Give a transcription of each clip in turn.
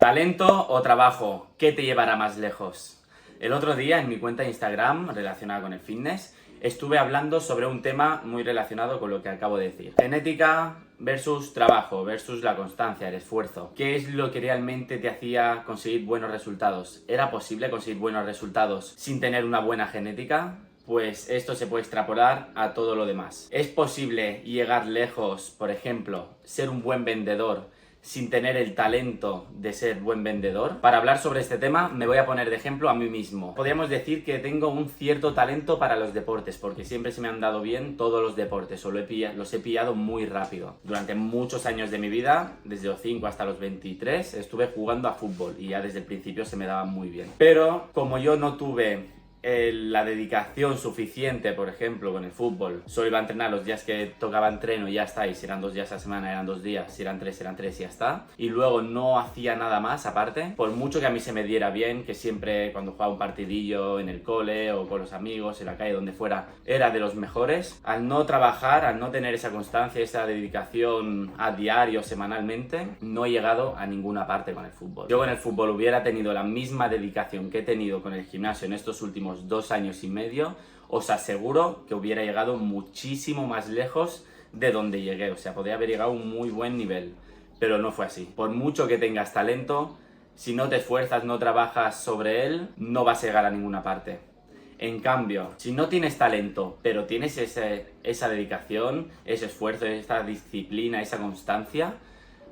¿Talento o trabajo? ¿Qué te llevará más lejos? El otro día en mi cuenta de Instagram relacionada con el fitness estuve hablando sobre un tema muy relacionado con lo que acabo de decir. Genética versus trabajo versus la constancia, el esfuerzo. ¿Qué es lo que realmente te hacía conseguir buenos resultados? ¿Era posible conseguir buenos resultados sin tener una buena genética? Pues esto se puede extrapolar a todo lo demás. ¿Es posible llegar lejos, por ejemplo, ser un buen vendedor sin tener el talento de ser buen vendedor? Para hablar sobre este tema me voy a poner de ejemplo a mí mismo. Podríamos decir que tengo un cierto talento para los deportes, porque siempre se me han dado bien todos los deportes, o los he pillado muy rápido. Durante muchos años de mi vida, desde los 5 hasta los 23, estuve jugando a fútbol y ya desde el principio se me daba muy bien. Pero como yo no tuve la dedicación suficiente, por ejemplo, con el fútbol, solo iba a entrenar los días que tocaba entreno y ya está, y si eran 2 días a la semana eran 2 días, si eran 3 eran 3 y ya está, y luego no hacía nada más aparte. Por mucho que a mí se me diera bien, que siempre cuando jugaba un partidillo en el cole o con los amigos, en la calle, donde fuera, era de los mejores, al no trabajar, al no tener esa constancia, esa dedicación a diario, semanalmente, no he llegado a ninguna parte con el fútbol. Yo con el fútbol hubiera tenido la misma dedicación que he tenido con el gimnasio en estos últimos 2 años y medio, os aseguro que hubiera llegado muchísimo más lejos de donde llegué. O sea, podría haber llegado a un muy buen nivel, pero no fue así. Por mucho que tengas talento, si no te esfuerzas, no trabajas sobre él, no vas a llegar a ninguna parte. En cambio, si no tienes talento, pero tienes esa dedicación, ese esfuerzo, esa disciplina, esa constancia,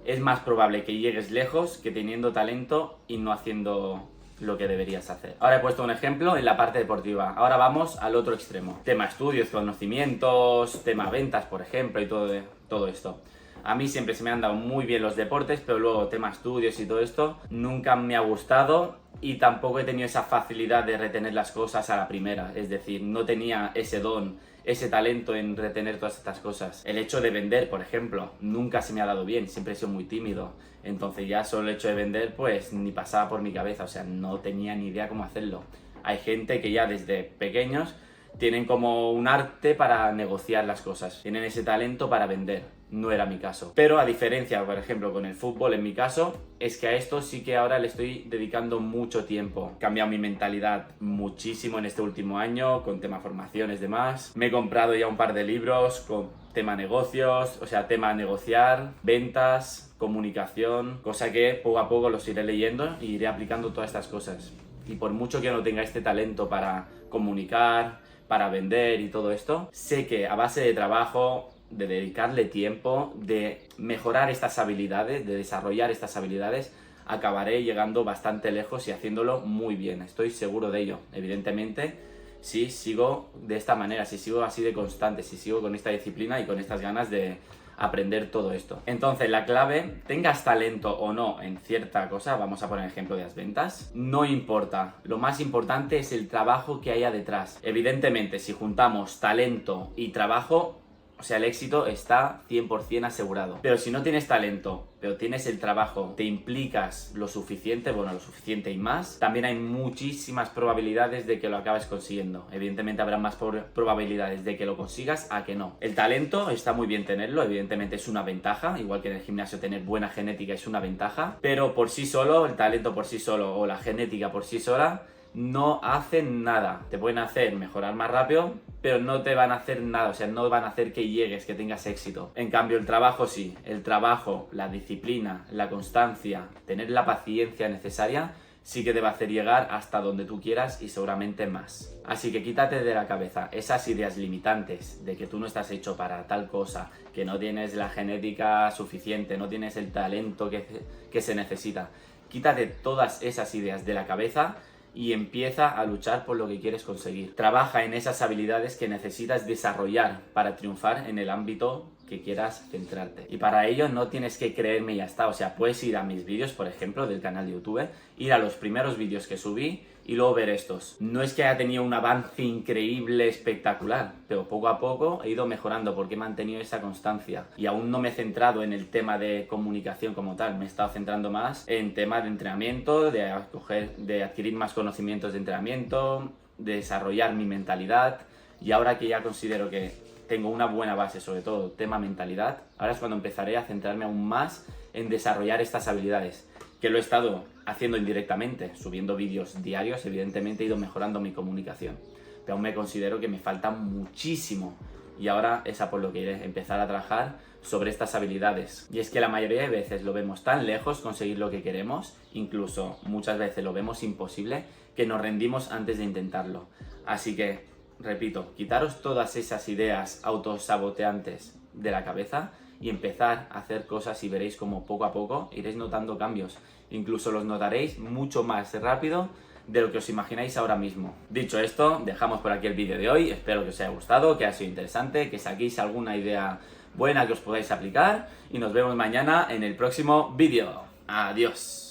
es más probable que llegues lejos que teniendo talento y no haciendo lo que deberías hacer. Ahora he puesto un ejemplo en la parte deportiva. Ahora vamos al otro extremo. Tema estudios, conocimientos, tema ventas, por ejemplo, y todo esto. A mí siempre se me han dado muy bien los deportes, pero luego tema estudios y todo esto nunca me ha gustado y tampoco he tenido esa facilidad de retener las cosas a la primera. Es decir, no tenía ese don, ese talento en retener todas estas cosas. El hecho de vender, por ejemplo, nunca se me ha dado bien, siempre he sido muy tímido. Entonces ya solo el hecho de vender, pues ni pasaba por mi cabeza, o sea, no tenía ni idea cómo hacerlo. Hay gente que ya desde pequeños tienen como un arte para negociar las cosas, tienen ese talento para vender. No era mi caso. Pero a diferencia, por ejemplo, con el fútbol, en mi caso, es que a esto sí que ahora le estoy dedicando mucho tiempo. He cambiado mi mentalidad muchísimo en este último año, con tema formaciones y demás. Me he comprado ya un par de libros con tema negocios, o sea, tema negociar, ventas, comunicación, cosa que poco a poco los iré leyendo y iré aplicando todas estas cosas. Y por mucho que no tenga este talento para comunicar, para vender y todo esto, sé que a base de trabajo, de dedicarle tiempo, de mejorar estas habilidades, de desarrollar estas habilidades, acabaré llegando bastante lejos y haciéndolo muy bien. Estoy seguro de ello. Evidentemente, si sigo de esta manera, si sigo así de constante, si sigo con esta disciplina y con estas ganas de aprender todo esto. Entonces, la clave, tengas talento o no en cierta cosa, vamos a poner el ejemplo de las ventas, no importa. Lo más importante es el trabajo que haya detrás. Evidentemente, si juntamos talento y trabajo, o sea, el éxito está 100% asegurado. Pero si no tienes talento, pero tienes el trabajo, te implicas lo suficiente, bueno, lo suficiente y más, también hay muchísimas probabilidades de que lo acabes consiguiendo. Evidentemente habrá más probabilidades de que lo consigas a que no. El talento está muy bien tenerlo, evidentemente es una ventaja, igual que en el gimnasio tener buena genética es una ventaja, pero por sí solo, el talento por sí solo o la genética por sí sola, no hacen nada. Te pueden hacer mejorar más rápido, pero no te van a hacer nada, o sea, no van a hacer que llegues, que tengas éxito. En cambio, el trabajo sí, el trabajo, la disciplina, la constancia, tener la paciencia necesaria, sí que te va a hacer llegar hasta donde tú quieras y seguramente más. Así que quítate de la cabeza esas ideas limitantes de que tú no estás hecho para tal cosa, que no tienes la genética suficiente, no tienes el talento que se necesita. Quítate todas esas ideas de la cabeza y empieza a luchar por lo que quieres conseguir. Trabaja en esas habilidades que necesitas desarrollar para triunfar en el ámbito que quieras centrarte. Y para ello no tienes que creerme y ya está. O sea, puedes ir a mis vídeos, por ejemplo, del canal de YouTube, ir a los primeros vídeos que subí y luego ver estos. No es que haya tenido un avance increíble, espectacular, pero poco a poco he ido mejorando porque he mantenido esa constancia. Y aún no me he centrado en el tema de comunicación como tal, me he estado centrando más en temas de entrenamiento, de adquirir más conocimientos de entrenamiento, de desarrollar mi mentalidad. Y ahora que ya considero que tengo una buena base, sobre todo tema mentalidad, ahora es cuando empezaré a centrarme aún más en desarrollar estas habilidades. que lo he estado haciendo indirectamente, subiendo vídeos diarios, evidentemente he ido mejorando mi comunicación, pero aún me considero que me falta muchísimo y ahora es a por lo que iré, empezar a trabajar sobre estas habilidades. Y es que la mayoría de veces lo vemos tan lejos conseguir lo que queremos, incluso muchas veces lo vemos imposible, que nos rendimos antes de intentarlo. Así que, repito, quitaros todas esas ideas autosaboteantes de la cabeza y empezar a hacer cosas y veréis como poco a poco iréis notando cambios. Incluso los notaréis mucho más rápido de lo que os imagináis ahora mismo. Dicho esto, dejamos por aquí el vídeo de hoy. Espero que os haya gustado, que haya sido interesante, que saquéis alguna idea buena que os podáis aplicar y nos vemos mañana en el próximo vídeo. Adiós.